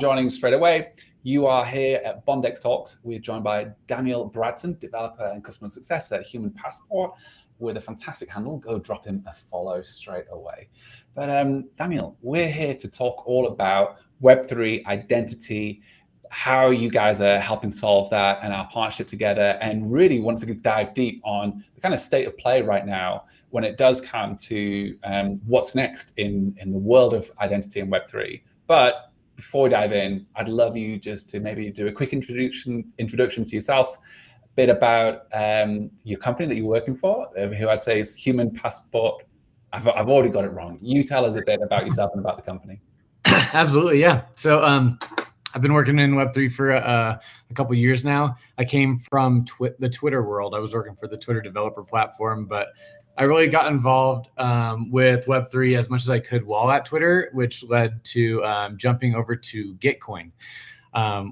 joining straight away, you are here at Bondex Talks. We're joined by Daniel Brunsdon, developer and customer success at Human Passport, with a fantastic handle. Go drop him a follow straight away. But Daniel, we're here to talk all about Web3 identity, how you guys are helping solve that and our partnership together, and really want to dive deep on the kind of state of play right now when it does come to what's next in the world of identity and Web3. But before we dive in, I'd love you just to maybe do a quick introduction to yourself, a bit about your company that you're working for, who I'd say is Human Passport. I've already got it wrong. You tell us a bit about yourself and about the company. Absolutely, yeah. So I've been working in Web3 for a couple of years now. I came from the Twitter world. I was working for the Twitter developer platform, but I really got involved with Web3 as much as I could while at Twitter, which led to jumping over to Gitcoin.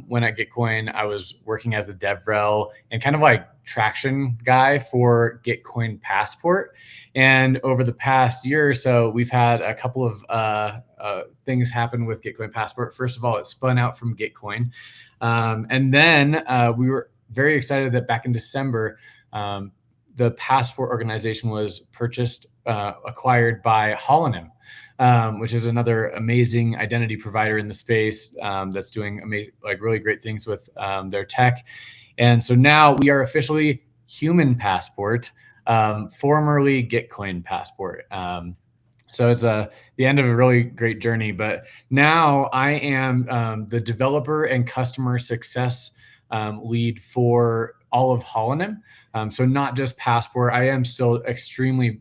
When at Gitcoin, I was working as the DevRel and kind of like traction guy for Gitcoin Passport. And over the past year or so, we've had a couple of things happen with Gitcoin Passport. First of all, it spun out from Gitcoin. And then we were very excited that back in December, the Passport organization was acquired by Holonym, which is another amazing identity provider in the space that's doing amazing, like really great things with their tech. And so now we are officially Human Passport, formerly Gitcoin Passport. So it's the end of a really great journey. But now I am the developer and customer success lead for all of Holonym. So not just Passport. I am still extremely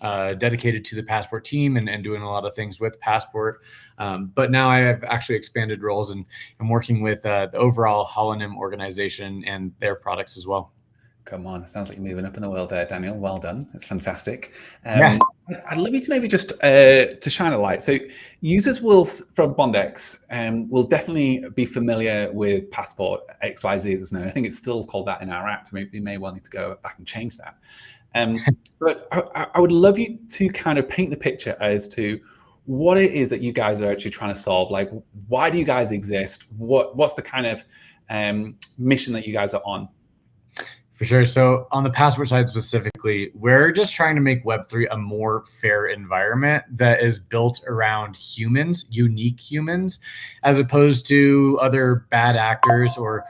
dedicated to the Passport team and doing a lot of things with Passport. But now I have actually expanded roles and I'm working with the overall Holonym organization and their products as well. Come on, it sounds like you're moving up in the world there, Daniel. Well done. That's fantastic. Yeah. I'd love you to maybe just to shine a light. So users from Bondex will definitely be familiar with Passport XYZ as it's known. I think it's still called that in our app. We may well need to go back and change that. But I would love you to kind of paint the picture as to what it is that you guys are actually trying to solve. Like, why do you guys exist? What's the kind of mission that you guys are on? For sure. So on the Passport side specifically, we're just trying to make Web3 a more fair environment that is built around humans, unique humans, as opposed to other bad actors or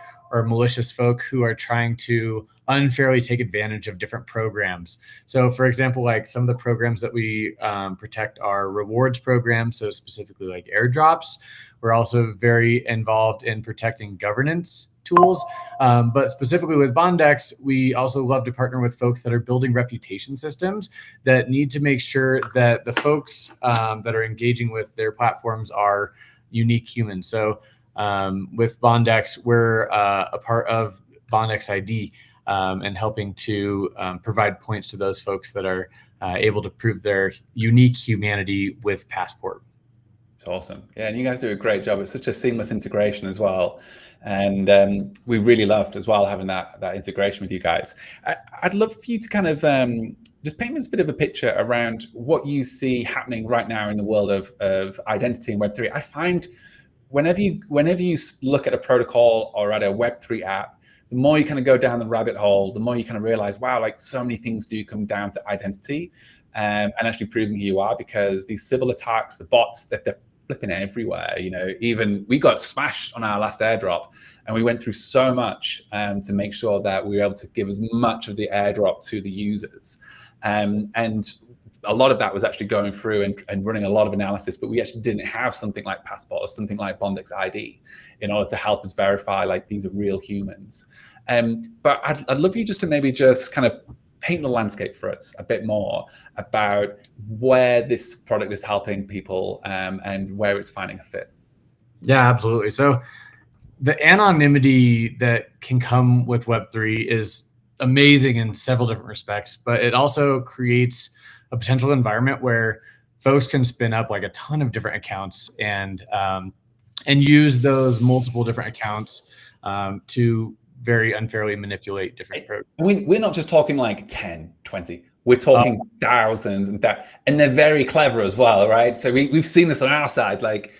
malicious folk who are trying to unfairly take advantage of different programs. So for example, like some of the programs that we protect are rewards programs, so specifically like airdrops. We're also very involved in protecting governance tools. But specifically with Bondex, we also love to partner with folks that are building reputation systems that need to make sure that the folks that are engaging with their platforms are unique humans. So with Bondex, we're a part of Bondex ID and helping to provide points to those folks that are able to prove their unique humanity with Passport. It's awesome. Yeah, and you guys do a great job. It's such a seamless integration as well. And we really loved as well having that integration with you guys. I'd love for you to kind of just paint us a bit of a picture around what you see happening right now in the world of identity and Web3. I find whenever you look at a protocol or at a Web3 app, the more you kind of go down the rabbit hole, the more you kind of realize, wow, like so many things do come down to identity and actually proving who you are, because these Sybil attacks, the bots, they're flipping everywhere. You know, even we got smashed on our last airdrop and we went through so much to make sure that we were able to give as much of the airdrop to the users. And a lot of that was actually going through and running a lot of analysis, but we actually didn't have something like Passport or something like Bondex ID in order to help us verify like these are real humans. But I'd love you just to maybe just kind of paint the landscape for us a bit more about where this product is helping people and where it's finding a fit. Yeah, absolutely. So the anonymity that can come with Web3 is amazing in several different respects, but it also creates a potential environment where folks can spin up like a ton of different accounts and use those multiple different accounts to very unfairly manipulate different programs. We're not just talking like 10, 20. We're talking thousands and they're very clever as well, right? So we've seen this on our side. Like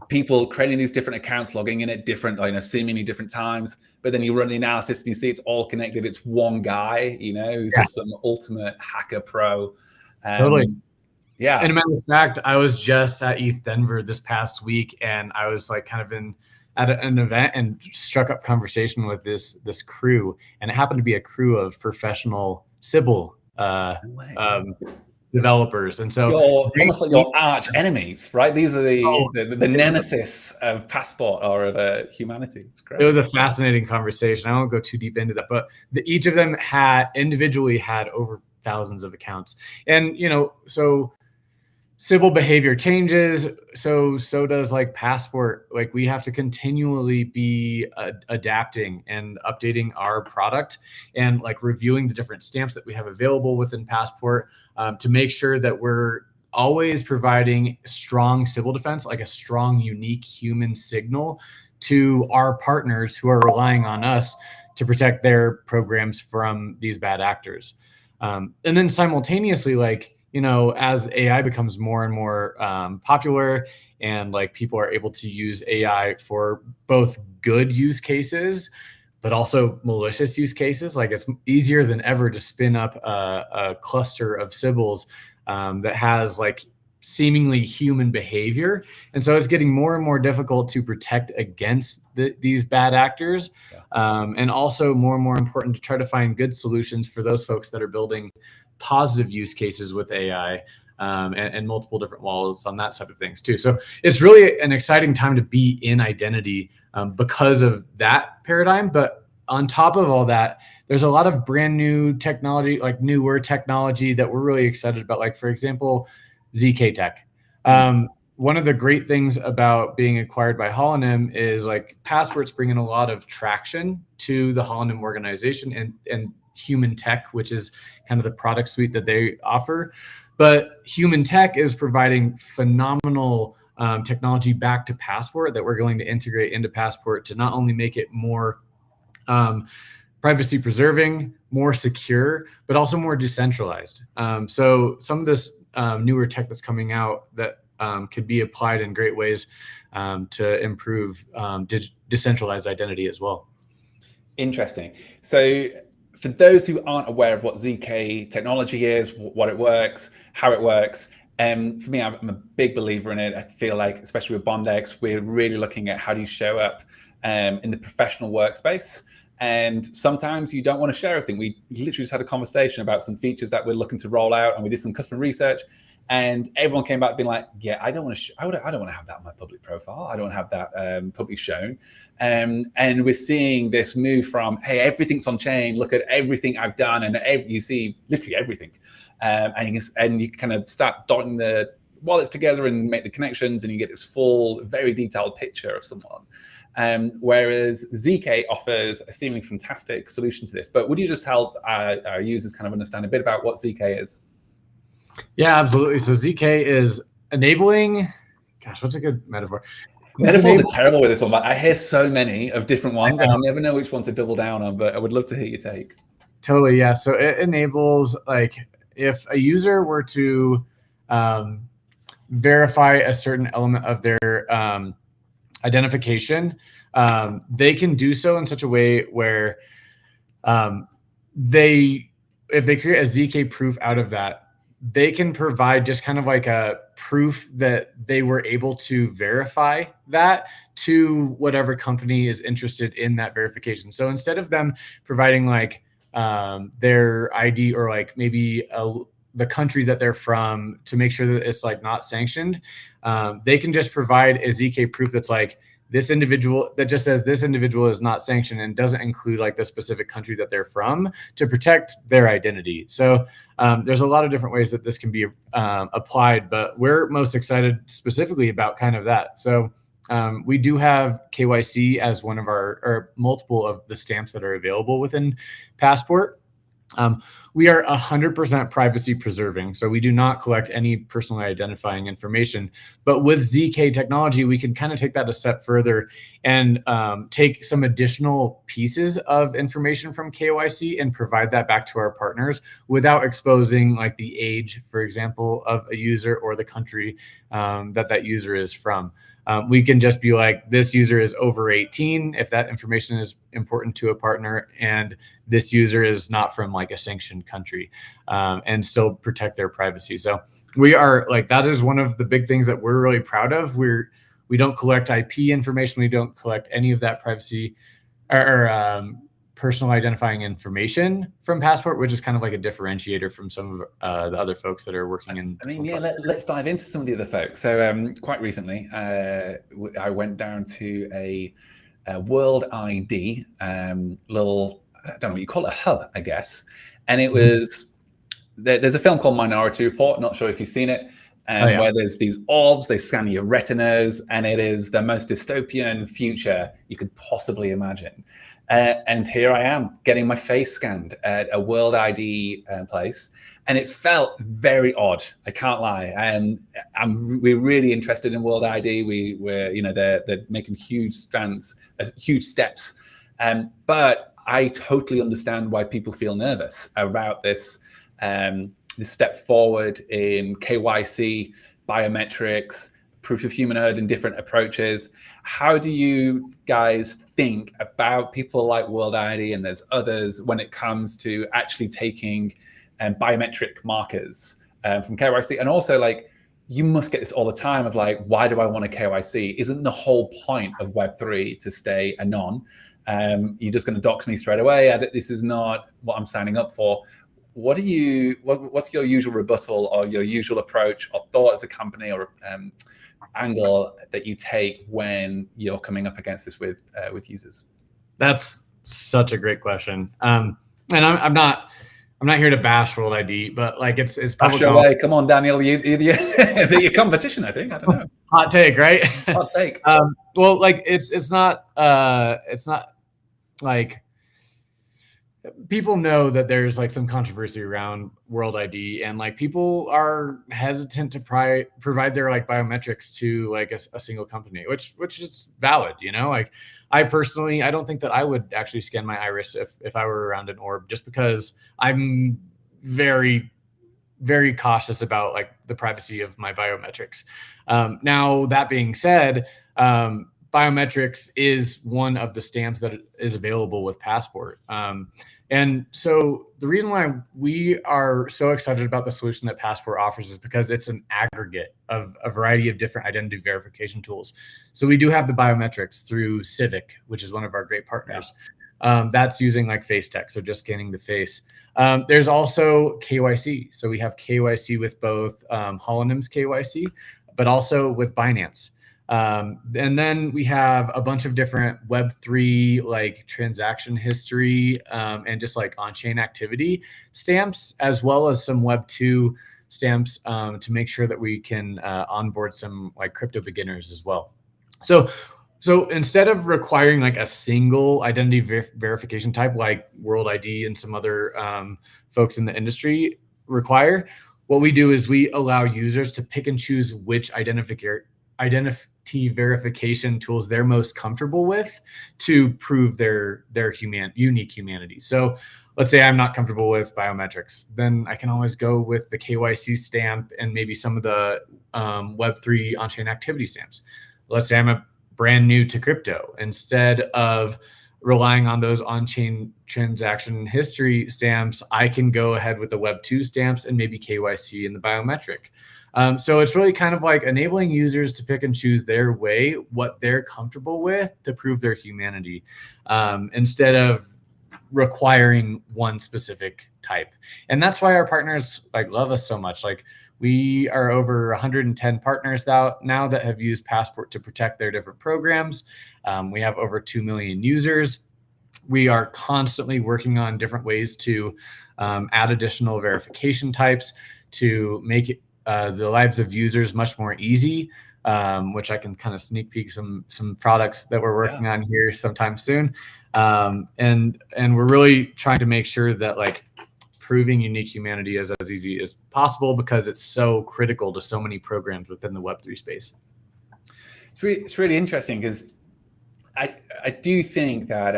people creating these different accounts, logging in at different, seemingly different times. But then you run the analysis and you see it's all connected. It's one guy, who's just some ultimate hacker pro. Totally. Yeah. And a matter of fact, I was just at ETH Denver this past week, and I was like kind of at an event and struck up conversation with this crew, and it happened to be a crew of professional Sybil developers, and so almost like your arch enemies, right? These are the nemesis of Passport or of humanity. It's great. It was a fascinating conversation. I won't go too deep into that, but each of them individually had over thousands of accounts, and so Sybil behavior changes, so does like Passport. Like, we have to continually be adapting and updating our product, and like reviewing the different stamps that we have available within Passport, to make sure that we're always providing strong Sybil defense, like a strong, unique human signal to our partners who are relying on us to protect their programs from these bad actors. And then simultaneously, like, as AI becomes more and more popular, and like people are able to use AI for both good use cases, but also malicious use cases, like it's easier than ever to spin up a cluster of Sybils that has like seemingly human behavior. And so it's getting more and more difficult to protect against these bad actors. And also more and more important to try to find good solutions for those folks that are building positive use cases with AI, and multiple different walls on that side of things too. So it's really an exciting time to be in identity because of that paradigm. But on top of all that, there's a lot of brand new technology, like newer technology that we're really excited about. Like, for example, ZK Tech. One of the great things about being acquired by Holonym is like Passport's bringing a lot of traction to the Holonym organization and Human Tech, which is kind of the product suite that they offer. But Human Tech is providing phenomenal technology back to Passport that we're going to integrate into Passport to not only make it more privacy preserving, more secure, but also more decentralized. So some of this newer tech that's coming out that could be applied in great ways to improve decentralized identity as well. Interesting. So for those who aren't aware of what ZK technology is, what it works, how it works, for me, I'm a big believer in it. I feel like, especially with Bondex, we're really looking at how do you show up in the professional workspace. And sometimes you don't want to share everything. We literally just had a conversation about some features that we're looking to roll out, and we did some customer research, and everyone came back being like, "Yeah, I don't want to. I don't want to have that on my public profile. I don't want to have that publicly shown." And we're seeing this move from, "Hey, everything's on chain. Look at everything I've done," and you see literally everything, and you kind of start dotting the wallets together and make the connections, and you get this full, very detailed picture of someone. Whereas ZK offers a seemingly fantastic solution to this. But would you just help our users kind of understand a bit about what ZK is? Yeah, absolutely. So ZK is enabling, gosh, what's a good metaphor? Metaphors are terrible with this one, but I hear so many of different ones, and I never know which one to double down on, but I would love to hear your take. Totally, yeah. So it enables, like, if a user were to verify a certain element of their identification, they can do so in such a way where if they create a ZK proof out of that, they can provide just kind of like a proof that they were able to verify that to whatever company is interested in that verification. So instead of them providing like their ID or like maybe the country that they're from to make sure that it's like not sanctioned, they can just provide a ZK proof that's like this individual, that just says this individual is not sanctioned and doesn't include like the specific country that they're from, to protect their identity. So there's a lot of different ways that this can be applied, but we're most excited specifically about kind of that. So we do have KYC as one of or multiple of the stamps that are available within Passport. We are 100% privacy preserving, so we do not collect any personally identifying information. But with ZK technology, we can kind of take that a step further and take some additional pieces of information from KYC and provide that back to our partners without exposing like the age, for example, of a user or the country that user is from. We can just be like, this user is over 18 if that information is important to a partner, and this user is not from like a sanctioned country, and still protect their privacy. So we are like, that is one of the big things that we're really proud of. We don't collect IP information. We don't collect any of that privacy or personal identifying information from Passport, which is kind of like a differentiator from some of the other folks that are working in. I mean, yeah, let's dive into some of the other folks. So quite recently, I went down to a World ID little, I don't know what you call it, a hub, I guess. And it was, there's a film called Minority Report, not sure if you've seen it, where there's these orbs, they scan your retinas, and it is the most dystopian future you could possibly imagine. And here I am getting my face scanned at a World ID place, and it felt very odd. I can't lie. And we're really interested in World ID. We're they're making huge steps. But I totally understand why people feel nervous about this step forward in KYC, biometrics, proof of humanhood, and different approaches. How do you guys think about people like World ID, and there's others, when it comes to actually taking biometric markers from KYC? And also, like, you must get this all the time of like, why do I want a KYC? Isn't the whole point of Web3 to stay anon? You're just going to dox me straight away. This is not what I'm signing up for. What's your usual rebuttal or your usual approach or thought as a company or angle that you take when you're coming up against this with users? That's such a great question. And I'm not here to bash World ID, but like it's public knowledge. Come on, Daniel, you're your competition, I think. I don't know. Hot take, right? Hot take. Well, like it's not like, people know that there's like some controversy around World ID, and like people are hesitant to provide their like biometrics to like a single company, which is valid, Like I personally, I don't think that I would actually scan my iris if I were around an orb, just because I'm very, very cautious about like the privacy of my biometrics. Now that being said, biometrics is one of the stamps that is available with Passport. And so the reason why we are so excited about the solution that Passport offers is because it's an aggregate of a variety of different identity verification tools. So we do have the biometrics through Civic, which is one of our great partners. That's using like face tech, so just scanning the face. There's also KYC. So we have KYC with both Holonym's KYC, but also with Binance. And then we have a bunch of different Web3 like transaction history and just like on-chain activity stamps, as well as some Web2 stamps to make sure that we can onboard some like crypto beginners as well. So instead of requiring like a single identity verification type like World ID and some other folks in the industry require, what we do is we allow users to pick and choose which identity verification tools they're most comfortable with to prove their unique humanity. So let's say I'm not comfortable with biometrics, then I can always go with the KYC stamp and maybe some of the Web3 on-chain activity stamps. Let's say I'm brand new to crypto. Instead of relying on those on-chain transaction history stamps, I can go ahead with the Web2 stamps and maybe KYC and the biometric. So it's really kind of like enabling users to pick and choose their way, what they're comfortable with to prove their humanity, instead of requiring one specific type. And that's why our partners like love us so much. Like we are over 110 partners now that have used Passport to protect their different programs. We have over 2 million users. We are constantly working on different ways to add additional verification types to make it the lives of users much more easy, which I can kind of sneak peek some products that we're working on here sometime soon. And we're really trying to make sure that like proving unique humanity is as easy as possible, because it's so critical to so many programs within the Web3 space. It's really interesting, because I do think that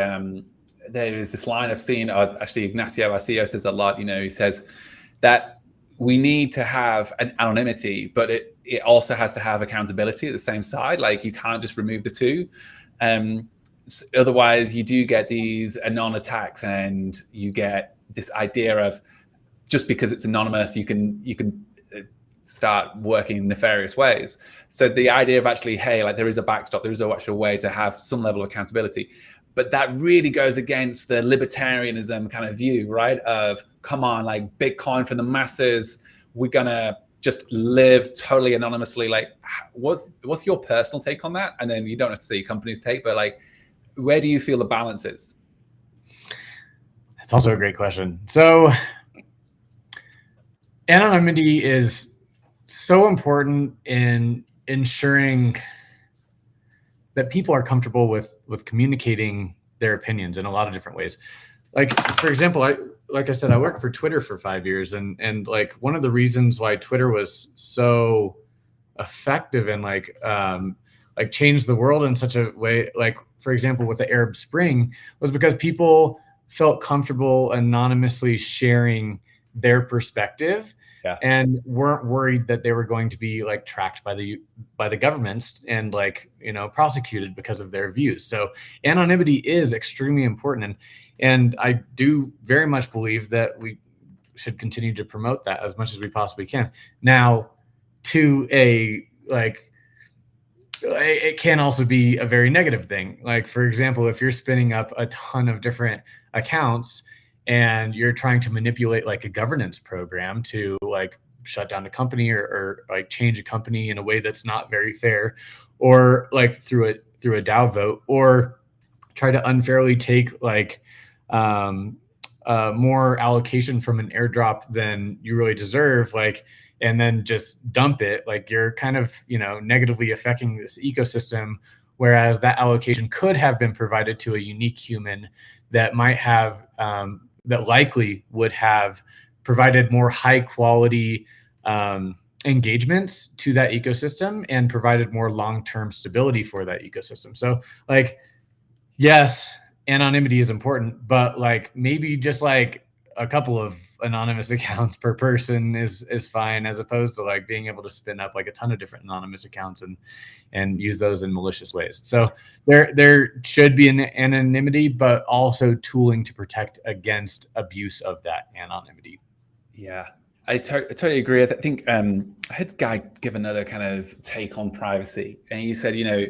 there is this line I've seen, actually Ignacio, our CEO, says a lot, he says that we need to have an anonymity, but it also has to have accountability at the same side. Like, you can't just remove the two. Otherwise, you do get these anon attacks, and you get this idea of just because it's anonymous, you can start working in nefarious ways. So the idea of actually, hey, like, there is a backstop, there is an actual way to have some level of accountability. But that really goes against the libertarianism kind of view, right? Of, come on, like, Bitcoin for the masses, we're gonna just live totally anonymously. Like, what's your personal take on that? And then you don't have to say company's take, but like, where do you feel the balance is? That's also a great question. So anonymity is so important in ensuring that people are comfortable with communicating their opinions in a lot of different ways. Like, for example, like I said, I worked for Twitter for 5 years, and like, one of the reasons why Twitter was so effective and like changed the world in such a way, like, for example, with the Arab Spring, was because people felt comfortable anonymously sharing their perspective. Yeah. And weren't worried that they were going to be like tracked by the governments and, like, you know, prosecuted because of their views. So anonymity is extremely important, and I do very much believe that we should continue to promote that as much as we possibly can. Now, to a, like, it can also be a very negative thing. Like, for example, if you're spinning up a ton of different accounts and you're trying to manipulate like a governance program to like shut down a company or like change a company in a way that's not very fair, or like through a DAO vote, or try to unfairly take like more allocation from an airdrop than you really deserve, like, and then just dump it, like, you're kind of, you know, negatively affecting this ecosystem, whereas that allocation could have been provided to a unique human that might have that likely would have provided more high quality engagements to that ecosystem and provided more long-term stability for that ecosystem. So, like, yes, anonymity is important, but like, maybe just like a couple of anonymous accounts per person is fine, as opposed to like being able to spin up like a ton of different anonymous accounts and use those in malicious ways. So there should be an anonymity, but also tooling to protect against abuse of that anonymity. Yeah, I totally agree. I think I had a guy give another kind of take on privacy, and he said, you know,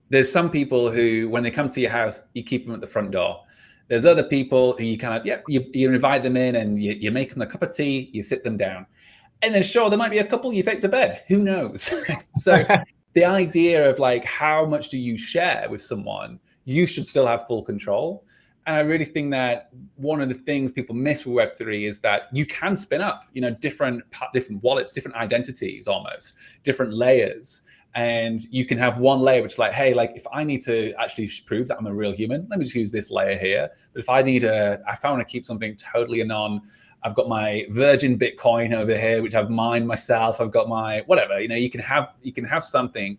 there's some people who, when they come to your house, you keep them at the front door. There's other people who you kind of, you invite them in and you make them a cup of tea, you sit them down. And then sure, there might be a couple you take to bed, who knows? So the idea of like, how much do you share with someone, you should still have full control. And I really think that one of the things people miss with Web3 is that you can spin up, you know, different wallets, different identities, almost different layers. And you can have one layer which is like, hey, like, if I need to actually prove that I'm a real human, let me just use this layer here. But if I want to keep something totally anon, I've got my virgin Bitcoin over here, which I've mined myself. I've got my whatever, you know, you can have something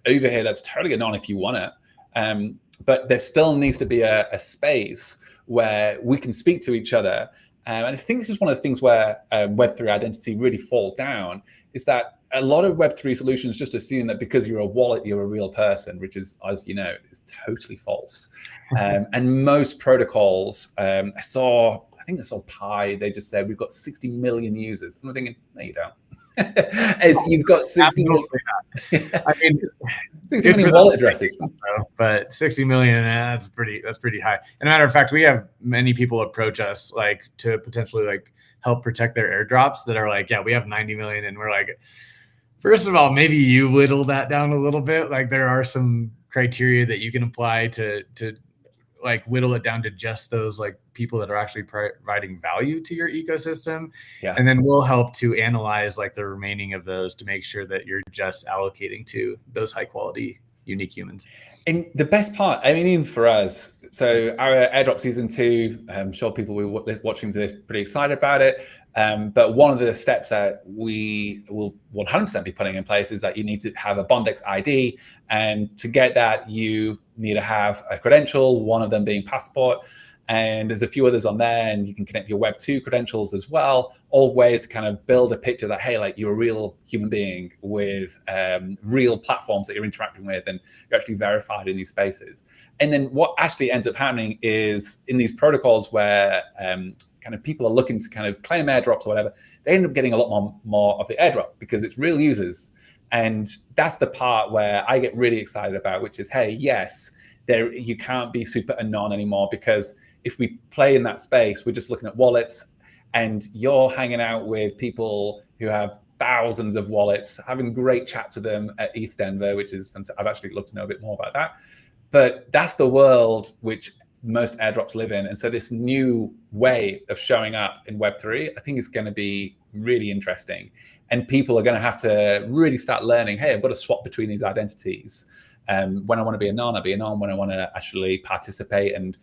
over here that's totally anon if you want it. But there still needs to be a space where we can speak to each other. And I think this is one of the things where Web3 identity really falls down, is that a lot of Web3 solutions just assume that because you're a wallet, you're a real person, which is, as you know, is totally false. And most protocols, I think I saw Pi, they just said, we've got 60 million users. And I'm thinking, no, you don't. As you've got 60 million. I mean, 60 million wallet addresses. But 60 million, that's pretty high. And a matter of fact, we have many people approach us like to potentially like help protect their airdrops that are like, yeah, we have 90 million. And we're like, first of all, maybe you whittle that down a little bit. Like, there are some criteria that you can apply to like whittle it down to just those like people that are actually providing value to your ecosystem. Yeah. And then we'll help to analyze like the remaining of those to make sure that you're just allocating to those high quality, unique humans. And the best part, I mean, even for us, so our airdrop season 2, I'm sure people will be watching this pretty excited about it. But one of the steps that we will 100% be putting in place is that you need to have a Bondex ID. And to get that, you need to have a credential, one of them being passport. And there's a few others on there, and you can connect your Web2 credentials as well. All ways to kind of build a picture that, hey, like you're a real human being with real platforms that you're interacting with, and you're actually verified in these spaces. And then what actually ends up happening is in these protocols where kind of people are looking to kind of claim airdrops or whatever, they end up getting a lot more of the airdrop because it's real users. And that's the part where I get really excited about, which is, hey, yes, you can't be super anon anymore, because if we play in that space, we're just looking at wallets, and you're hanging out with people who have thousands of wallets, having great chats with them at ETH Denver, which is fantastic. I'd actually love to know a bit more about that. But that's the world which most airdrops live in. And so this new way of showing up in Web3, I think is going to be really interesting. And people are going to have to really start learning, hey, I've got to swap between these identities. When I want to be anon, I'll be anon. When I want to actually participate and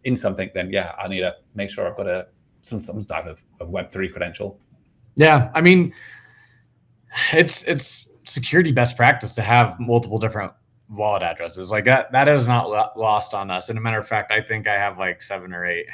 in something, then yeah, I need to make sure I've got some type of Web3 credential. Yeah, I mean, it's security best practice to have multiple different wallet addresses. Like that is not lost on us. And a matter of fact, I think I have like 7 or 8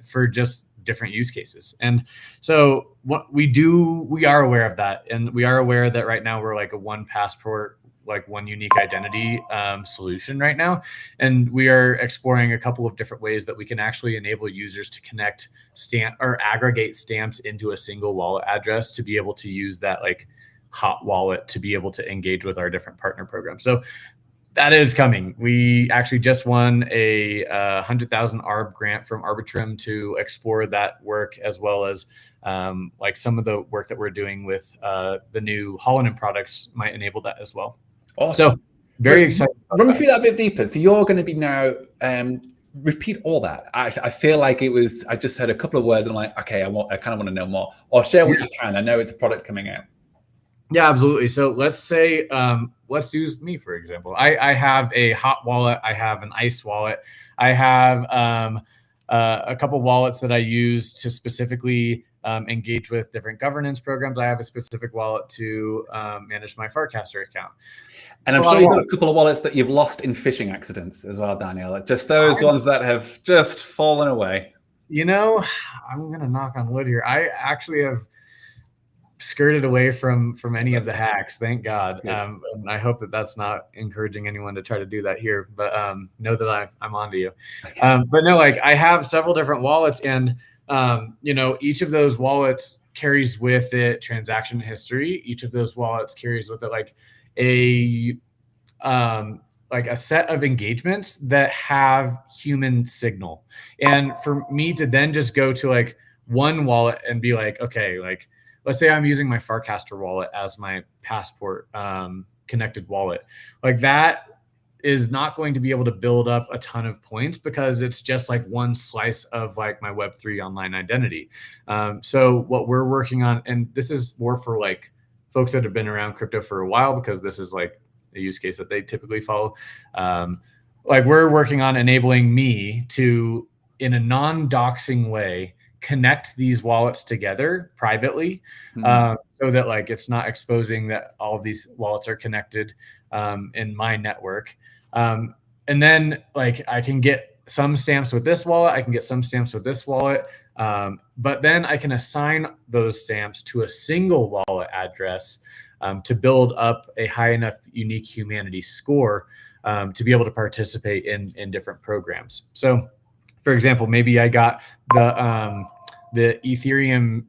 for just different use cases. And so what we are aware of that, and we are aware that right now we're like a one passport, like one unique identity solution right now. And we are exploring a couple of different ways that we can actually enable users to connect stamp or aggregate stamps into a single wallet address to be able to use that like hot wallet to be able to engage with our different partner programs. So that is coming. We actually just won a 100,000 ARB grant from Arbitrum to explore that work, as well as like some of the work that we're doing with the new Holland products might enable that as well. Awesome. So very excited. Run me through that a bit deeper. So you're going to be now, repeat all that. I feel like I just heard a couple of words and I'm like, okay, I kind of want to know more. Or share what you can. I know it's a product coming out. Yeah, absolutely. So let's say, let's use me, for example. I have a hot wallet. I have an ice wallet. I have a couple wallets that I use to specifically engage with different governance programs. I have a specific wallet to manage my Farcaster account. And I'm sure you've got a couple of wallets that you've lost in phishing accidents as well, Daniel. Just those ones that have just fallen away. You know, I'm going to knock on wood here. I actually have skirted away from any of the hacks, thank God. And I hope that that's not encouraging anyone to try to do that here, but know that I'm onto you. But no, like I have several different wallets, and you know, each of those wallets carries with it transaction history. Each of those wallets carries with it like a set of engagements that have human signal. And for me to then just go to like one wallet and be like, okay, like let's say I'm using my Farcaster wallet as my passport connected wallet. Like that is not going to be able to build up a ton of points because it's just like one slice of like my Web3 online identity. So what we're working on, and this is more for like folks that have been around crypto for a while, because this is like a use case that they typically follow. Like we're working on enabling me to, in a non-doxing way, connect these wallets together privately, so that like it's not exposing that all of these wallets are connected in my network. And then like I can get some stamps with this wallet, I can get some stamps with this wallet, but then I can assign those stamps to a single wallet address to build up a high enough unique humanity score to be able to participate in different programs. So for example, maybe I got the Ethereum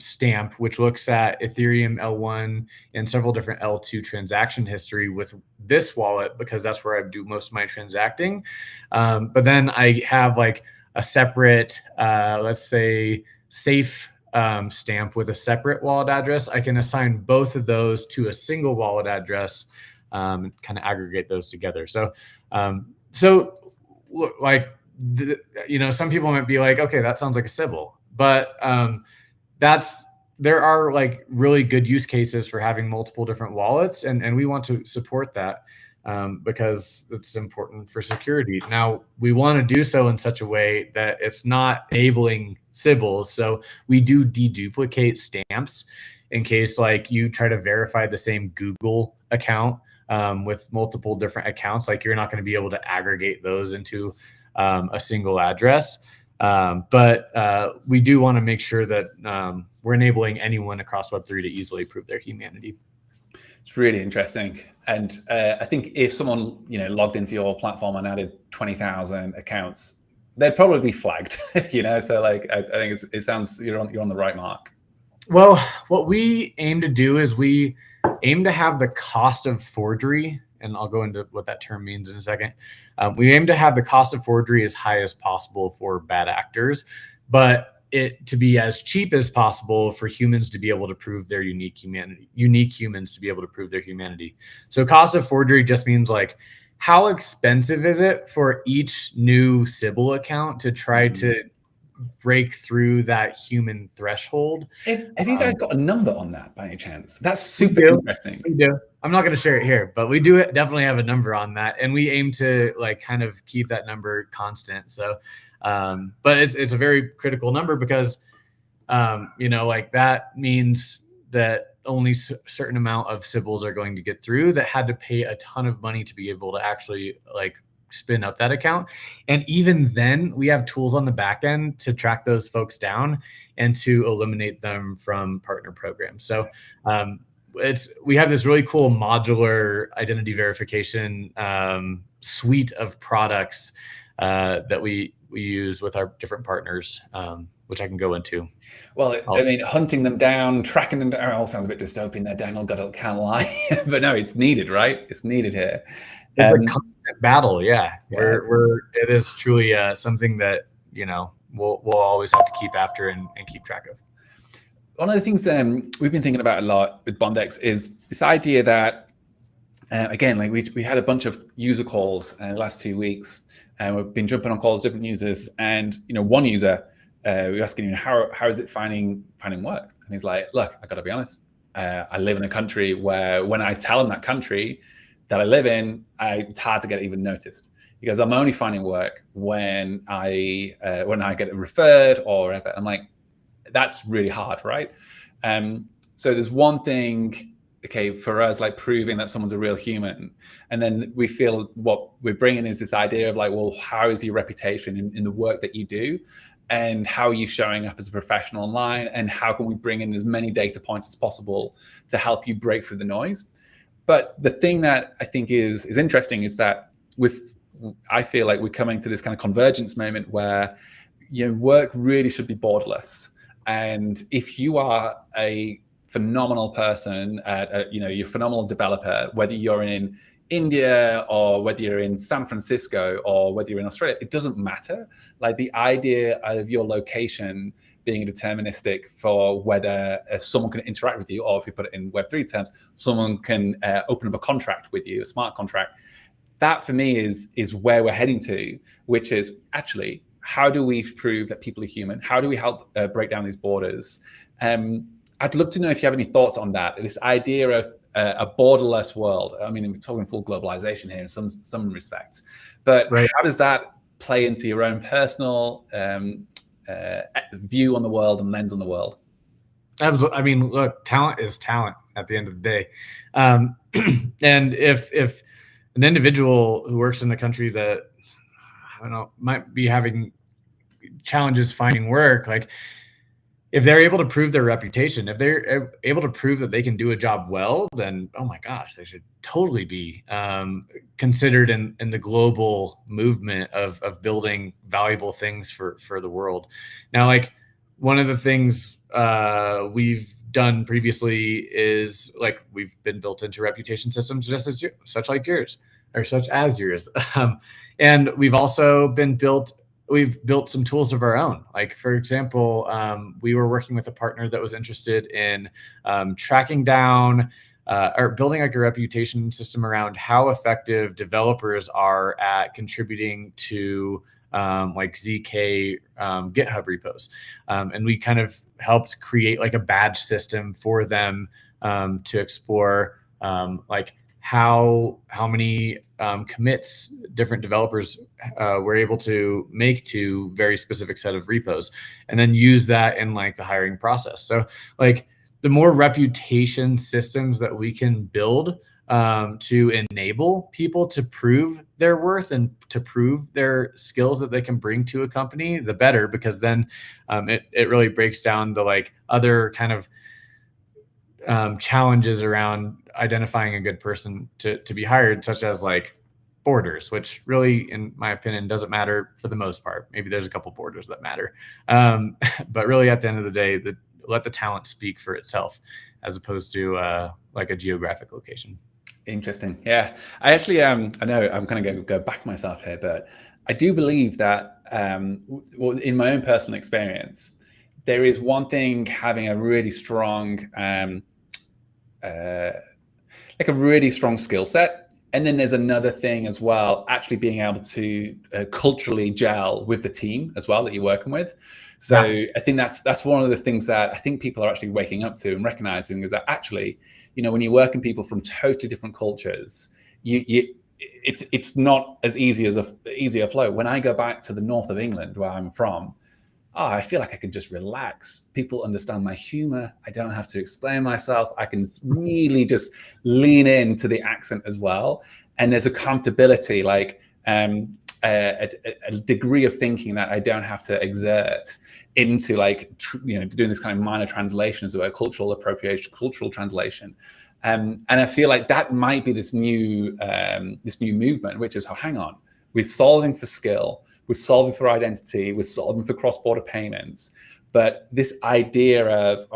stamp, which looks at Ethereum L1 and several different L2 transaction history with this wallet, because that's where I do most of my transacting. But then I have like a separate, let's say, safe stamp with a separate wallet address. I can assign both of those to a single wallet address, and kind of aggregate those together. So, like, you know, some people might be like, okay, that sounds like a Sybil, but there are like really good use cases for having multiple different wallets, and we want to support that because it's important for security. Now, we want to do so in such a way that it's not enabling Sybils. So we do deduplicate stamps in case like you try to verify the same Google account with multiple different accounts. Like you're not going to be able to aggregate those into a single address. But we do want to make sure that we're enabling anyone across Web3 to easily prove their humanity. It's really interesting. And I think if someone, logged into your platform and added 20,000 accounts, they'd probably be flagged, So like, I think it sounds you're on the right mark. Well, what we aim to do is we aim to have the cost of forgery, and I'll go into what that term means in a second. We aim to have the cost of forgery as high as possible for bad actors, but it to be as cheap as possible for humans to be able to prove their unique humans to be able to prove their humanity. So cost of forgery just means like, how expensive is it for each new Sybil account to try to break through that human threshold? Have you guys got a number on that by any chance? That's super interesting. We do. I'm not going to share it here, but we do definitely have a number on that, and we aim to like kind of keep that number constant. So, but it's a very critical number because, like that means that only certain amount of Sybils are going to get through that had to pay a ton of money to be able to actually like spin up that account. And even then we have tools on the back end to track those folks down and to eliminate them from partner programs. So we have this really cool modular identity verification suite of products that we use with our different partners, which I can go into. Well, hunting them down, tracking them down, all sounds a bit dystopian there, Daniel, can't lie. But no, it's needed, right? It's needed here. It's a constant battle, yeah. It is truly something that, we'll always have to keep after and keep track of. One of the things we've been thinking about a lot with Bondex is this idea that, again, like we had a bunch of user calls the last 2 weeks, and we've been jumping on calls with different users, and one user, we were asking him, how is it finding work? And he's like, look, I gotta be honest, I live in a country where when I tell him that country that I live in, it's hard to get even noticed. He goes, I'm only finding work when I get referred or whatever. I'm like, that's really hard, right? So there's one thing, okay, for us, like proving that someone's a real human. And then we feel what we're bringing is this idea of like, well, how is your reputation in the work that you do? And how are you showing up as a professional online? And how can we bring in as many data points as possible to help you break through the noise? But the thing that I think is interesting is that I feel like we're coming to this kind of convergence moment where work really should be borderless. And if you are a phenomenal person, you're a phenomenal developer, whether you're in India or whether you're in San Francisco or whether you're in Australia, it doesn't matter. Like the idea of your location being deterministic for whether someone can interact with you, or if you put it in Web3 terms, someone can open up a contract with you, a smart contract. That for me is where we're heading to, which is actually, how do we prove that people are human? How do we help break down these borders? I'd love to know if you have any thoughts on that, this idea of a borderless world. I mean, we're talking full globalization here in some respects, but right. How does that play into your own personal view on the world and lens on the world? Absolutely. I mean, look, talent is talent at the end of the day. And if an individual who works in the country that, I don't know, might be having challenges finding work, like if they're able to prove their reputation, if they're able to prove that they can do a job well, then, oh my gosh, they should totally be considered in the global movement of building valuable things for the world. Now, like one of the things we've done previously is like we've been built into reputation systems such as yours. And we've also we've built some tools of our own. Like, for example, we were working with a partner that was interested in tracking down or building like a reputation system around how effective developers are at contributing to like ZK GitHub repos. And we kind of helped create like a badge system for them to explore like how many commits different developers were able to make to very specific set of repos, and then use that in like the hiring process. So like the more reputation systems that we can build to enable people to prove their worth and to prove their skills that they can bring to a company, the better, because then it really breaks down the like other kind of challenges around identifying a good person to be hired, such as like borders, which really, in my opinion, doesn't matter for the most part. Maybe there's a couple borders that matter. But really at the end of the day, let the talent speak for itself as opposed to like a geographic location. Interesting. Yeah. I actually, I know I'm kind of going to go back myself here, but I do believe that well, in my own personal experience, there is one thing having a really strong, like a really strong skill set. And then there's another thing as well, actually being able to culturally gel with the team as well that you're working with. So yeah. I think that's one of the things that I think people are actually waking up to and recognizing, is that actually, you know, when you're working people from totally different cultures, it's not as easy as easier flow. When I go back to the north of England, where I'm from, I feel like I can just relax. People understand my humor. I don't have to explain myself. I can really just lean into the accent as well. And there's a comfortability, like a degree of thinking that I don't have to exert into, like, you know, doing this kind of minor translations about cultural appropriation, cultural translation. And I feel like that might be this new movement, which is, oh, hang on, we're solving for skill. We're solving for identity, we're solving for cross-border payments. But this idea of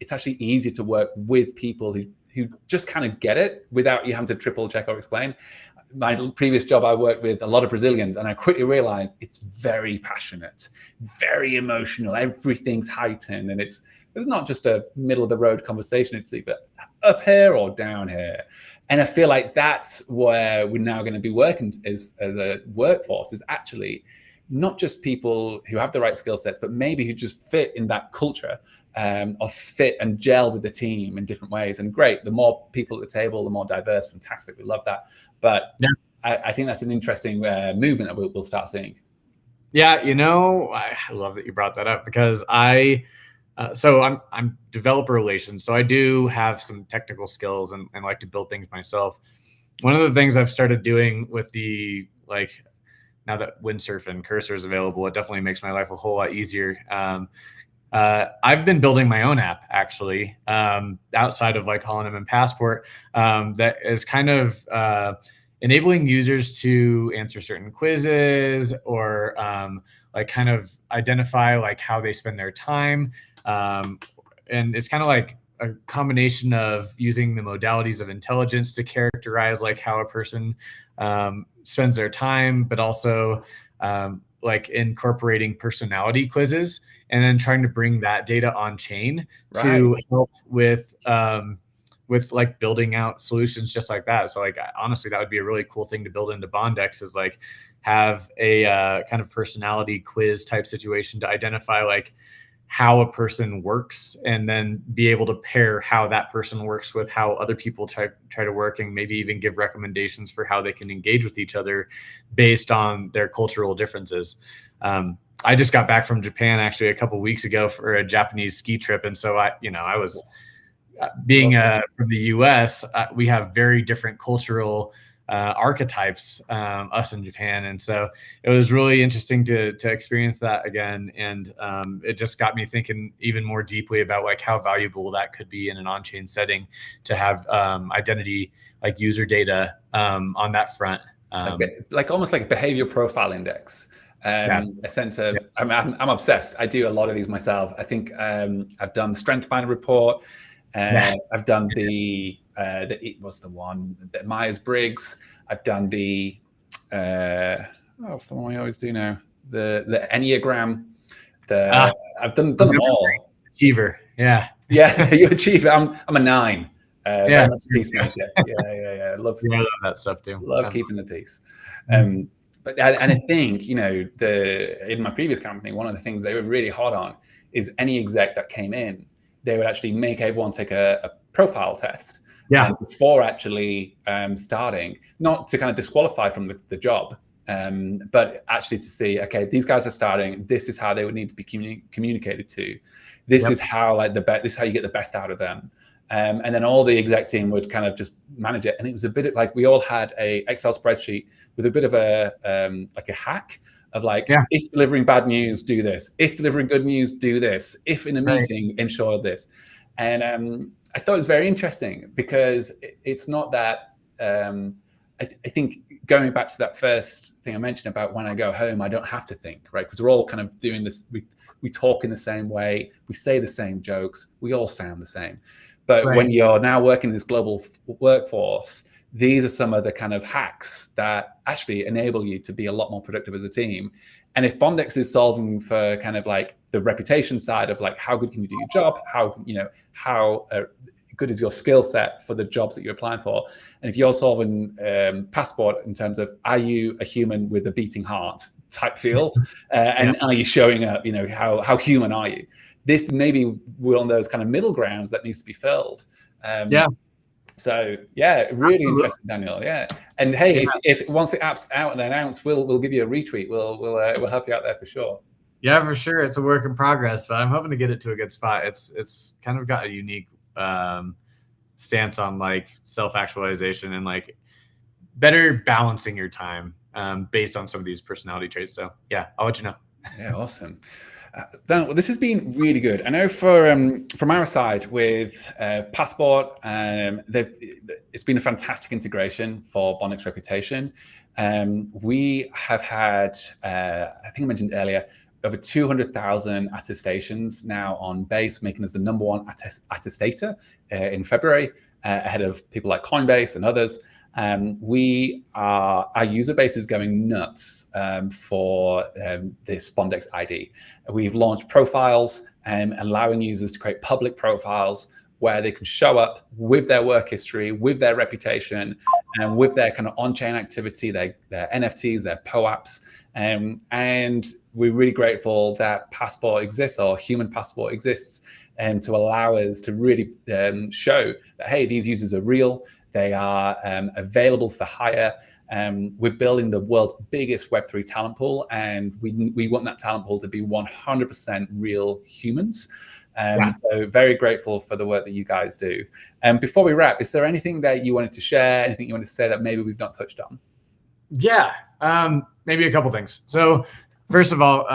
it's actually easier to work with people who just kind of get it without you having to triple check or explain. My previous job, I worked with a lot of Brazilians, and I quickly realized it's very passionate, very emotional, everything's heightened, and it's not just a middle of the road conversation, it's either up here or down here. And I feel like that's where we're now going to be working as a workforce, is actually not just people who have the right skill sets, but maybe who just fit in that culture, or fit and gel with the team in different ways. And great, the more people at the table, the more diverse, fantastic. We love that. But yeah, I think that's an interesting movement that we'll start seeing. Yeah, you know, I love that you brought that up, because so I'm developer relations, so I do have some technical skills and like to build things myself. One of the things I've started doing with the, like, now that windsurf and cursor is available, it definitely makes my life a whole lot easier. I've been building my own app, actually, outside of like Holonym and Passport, that is kind of enabling users to answer certain quizzes, or like kind of identify like how they spend their time. And it's kind of like a combination of using the modalities of intelligence to characterize like how a person spends their time, but also like incorporating personality quizzes, and then trying to bring that data on chain to help with like building out solutions just like that. So like, honestly, that would be a really cool thing to build into Bondex, is like have a kind of personality quiz type situation to identify like how a person works, and then be able to pair how that person works with how other people try to work, and maybe even give recommendations for how they can engage with each other based on their cultural differences. I just got back from Japan actually a couple of weeks ago for a Japanese ski trip. And so I was being from the US, we have very different cultural archetypes, us in Japan. And so it was really interesting to experience that again. And it just got me thinking even more deeply about like how valuable that could be in an on-chain setting, to have identity, like user data on that front. Like almost like a behavior profile index. A sense of, I'm obsessed. I do a lot of these myself. I think I've done the Strength Finder report. I've done the what's the one, the Myers-Briggs. I've done the what's the one we always do now, the Enneagram. I've done them all. Achiever. Yeah You achieve. I'm a 9. Very much a peacemaker. I love that stuff too. Love keeping the peace. But I think, you know, in my previous company, one of the things they were really hot on is any exec that came in, they would actually make everyone take a profile test before actually starting, not to kind of disqualify from the job, but actually to see, okay, these guys are starting, this is how they would need to be communicated to, this is how like this is how you get the best out of them. And then all the exec team would kind of just manage it. And it was a bit of like, we all had a Excel spreadsheet with a bit of a like a hack of like, if delivering bad news, do this. If delivering good news, do this. If in a meeting, ensure this. And I thought it was very interesting because it's not that, I think going back to that first thing I mentioned about when I go home, I don't have to think, right? Because we're all kind of doing this, we talk in the same way, we say the same jokes, we all sound the same. But when you're now working in this global workforce, these are some of the kind of hacks that actually enable you to be a lot more productive as a team. And if Bondex is solving for kind of like the reputation side of like, how good can you do your job? How, you know, how good is your skill set for the jobs that you're applying for? And if you're solving passport in terms of, are you a human with a beating heart type feel? And are you showing up, you know, how human are you? This maybe one of those kind of middle grounds that needs to be filled. So yeah, really interesting, Daniel. Yeah, and hey, if once the app's out and announced, we'll give you a retweet. We'll help you out there for sure. Yeah, for sure. It's a work in progress, but I'm hoping to get it to a good spot. It's kind of got a unique stance on like self-actualization and like better balancing your time based on some of these personality traits. So yeah, I'll let you know. Yeah, awesome. Dan, well, this has been really good. I know from our side with Passport, it's been a fantastic integration for Bondex Reputation. We have had, I think I mentioned earlier, over 200,000 attestations now on base, making us the #1 attestator in February, ahead of people like Coinbase and others. Our user base is going nuts for this Bondex ID. We've launched profiles allowing users to create public profiles where they can show up with their work history, with their reputation, and with their kind of on-chain activity, their NFTs, their POAPs. And we're really grateful that Passport exists, or Human Passport exists, to allow us to really show that, hey, these users are real. They are available for hire. We're building the world's biggest Web3 talent pool, and we want that talent pool to be 100% real humans. So very grateful for the work that you guys do. Before we wrap, is there anything that you wanted to share, anything you wanted to say that maybe we've not touched on? Yeah, maybe a couple things. So first of all,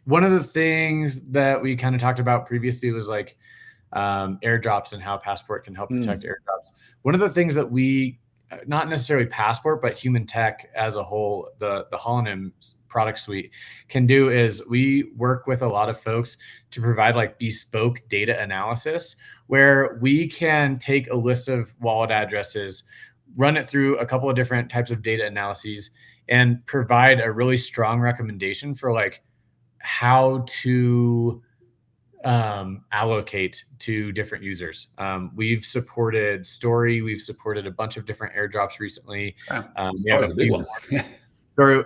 one of the things that we kind of talked about previously was like airdrops and how Passport can help protect airdrops. One of the things that we, not necessarily Passport, but Human Tech as a whole, the Holonym product suite can do is we work with a lot of folks to provide like bespoke data analysis, where we can take a list of wallet addresses, run it through a couple of different types of data analyses, and provide a really strong recommendation for like how to allocate to different users. We've supported Story. We've supported a bunch of different airdrops recently. We have a big one. Story,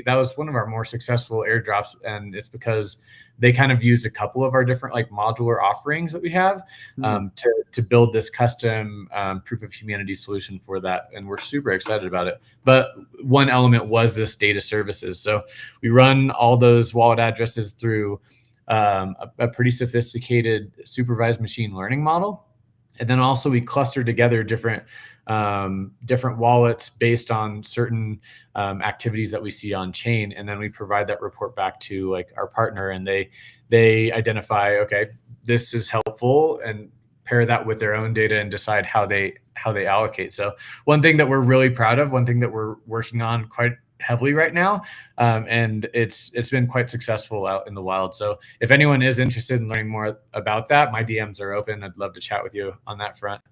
that was one of our more successful airdrops, and it's because they kind of used a couple of our different like modular offerings that we have to build this custom proof of humanity solution for that, and we're super excited about it. But one element was this data services. So we run all those wallet addresses through a pretty sophisticated supervised machine learning model. And then also we cluster together different wallets based on certain activities that we see on chain. And then we provide that report back to like our partner, and they identify, okay, this is helpful, and pair that with their own data and decide how they allocate. So one thing that we're really proud of, one thing that we're working on quite heavily right now, and it's been quite successful out in the wild. So if anyone is interested in learning more about that, my DMs are open. I'd love to chat with you on that front.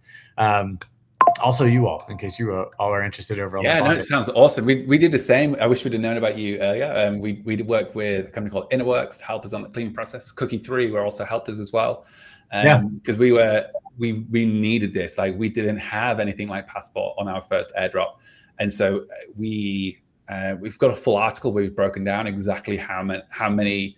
Also, you all, in case you all are interested over on the no, it sounds awesome. We did the same. I wish we'd have known about you earlier. We did work with a company called Innerworks to help us on the cleaning process. Cookie3 were also helped us as well, because we needed this. Like, we didn't have anything like Passport on our first airdrop, and so we've got a full article where we've broken down exactly how many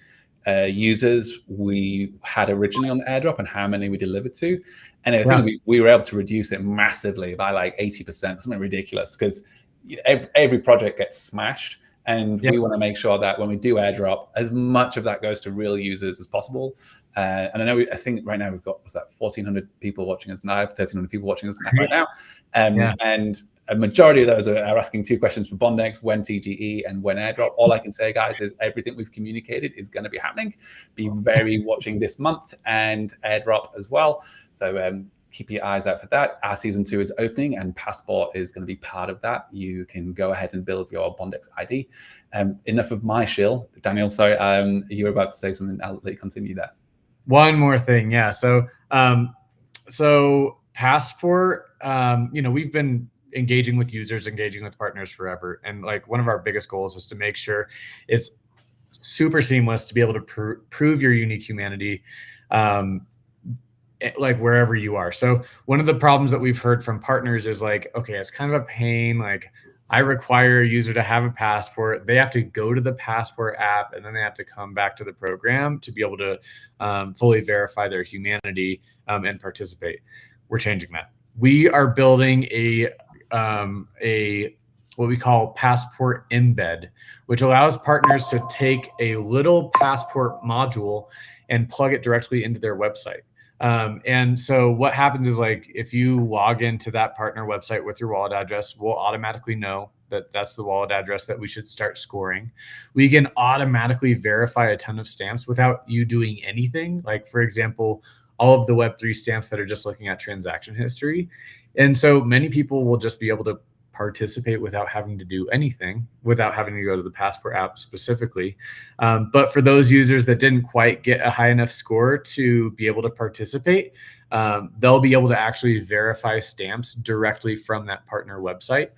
users we had originally on the airdrop and how many we delivered to. And I think we were able to reduce it massively by like 80%, something ridiculous, because every project gets smashed. And we want to make sure that when we do airdrop, as much of that goes to real users as possible. And I think right now we've got, what's that, 1,400 people watching us live, 1,300 people watching us right now. And a majority of those are asking 2 questions for Bondex: when TGE and when airdrop. All I can say, guys, is everything we've communicated is going to be happening. Be very watching this month, and airdrop as well. So keep your eyes out for that. Our season 2 is opening, and Passport is going to be part of that. You can go ahead and build your Bondex ID. Enough of my shill. Daniel, sorry, you were about to say something. I'll let you continue that. One more thing, yeah. So Passport, we've been engaging with users, engaging with partners forever, and like one of our biggest goals is to make sure it's super seamless to be able to prove your unique humanity, like wherever you are. So one of the problems that we've heard from partners is like, okay, it's kind of a pain. Like, I require a user to have a passport. They have to go to the Passport app, and then they have to come back to the program to be able to fully verify their humanity and participate. We're changing that. We are building a what we call Passport embed, which allows partners to take a little Passport module and plug it directly into their website. And so what happens is, like, if you log into that partner website with your wallet address, we'll automatically know that that's the wallet address that we should start scoring. We can automatically verify a ton of stamps without you doing anything. Like, for example, all of the Web3 stamps that are just looking at transaction history. And so many people will just be able to participate without having to do anything, without having to go to the Passport app specifically. But for those users that didn't quite get a high enough score to be able to participate, they'll be able to actually verify stamps directly from that partner website,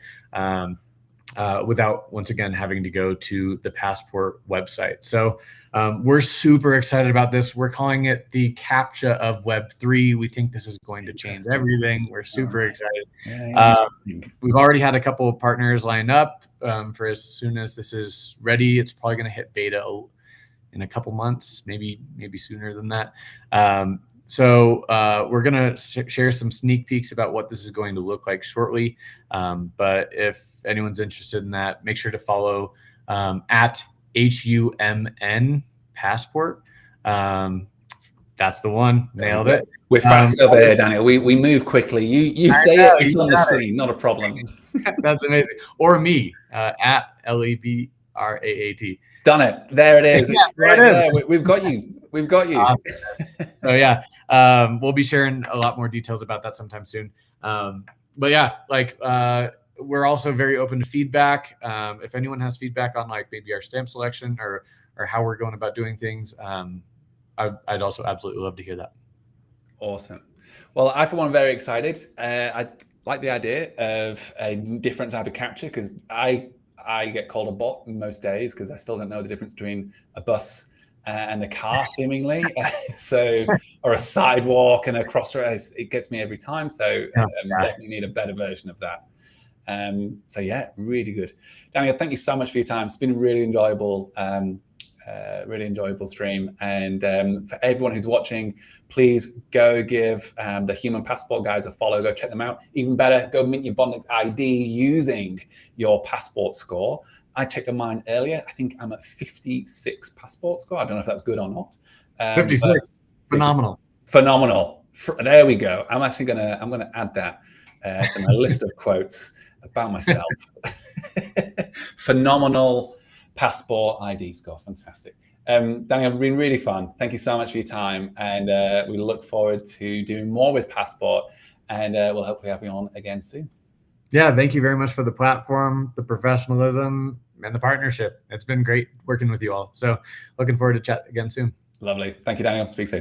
without, once again, having to go to the Passport website. So we're super excited about this. We're calling it the CAPTCHA of Web3. We think this is going to change everything. We're super excited. We've already had a couple of partners lined up for as soon as this is ready. It's probably going to hit beta in a couple months, maybe sooner than that. So we're going to share some sneak peeks about what this is going to look like shortly. But if anyone's interested in that, make sure to follow at HUMN Passport. That's the one. Nailed it. We're fast over here, Daniel. We move quickly. You say it, it's on the screen, not a problem. That's amazing. Or me, at LEBRAAT. Done it. There it is. It's right there. We've got you. We've got you. Awesome. So yeah, we'll be sharing a lot more details about that sometime soon. But yeah, like we're also very open to feedback. If anyone has feedback on, like, maybe our stamp selection or how we're going about doing things, I'd also absolutely love to hear that. Awesome. Well, I, for one, am very excited. I like the idea of a different type of capture, because I get called a bot most days because I still don't know the difference between a bus and a car, seemingly. Or a sidewalk and a crossroad. It gets me every time. So definitely need a better version of that. So yeah, really good. Daniel, thank you so much for your time. It's been really enjoyable stream. And for everyone who's watching, please go give the Human Passport guys a follow. Go check them out. Even better, go mint your Bondex ID using your Passport score. I checked on mine earlier. I think I'm at 56 Passport score. I don't know if that's good or not. 56, phenomenal. Phenomenal. There we go. I'm actually gonna add that to my list of quotes about myself. Phenomenal Passport ID score. Fantastic. Daniel, it's been really fun. Thank you so much for your time, and we look forward to doing more with Passport, and we'll hopefully have you on again soon. Yeah, thank you very much for the platform, the professionalism, and the partnership. It's been great working with you all. So looking forward to chat again soon. Lovely. Thank you, Daniel. Speak soon.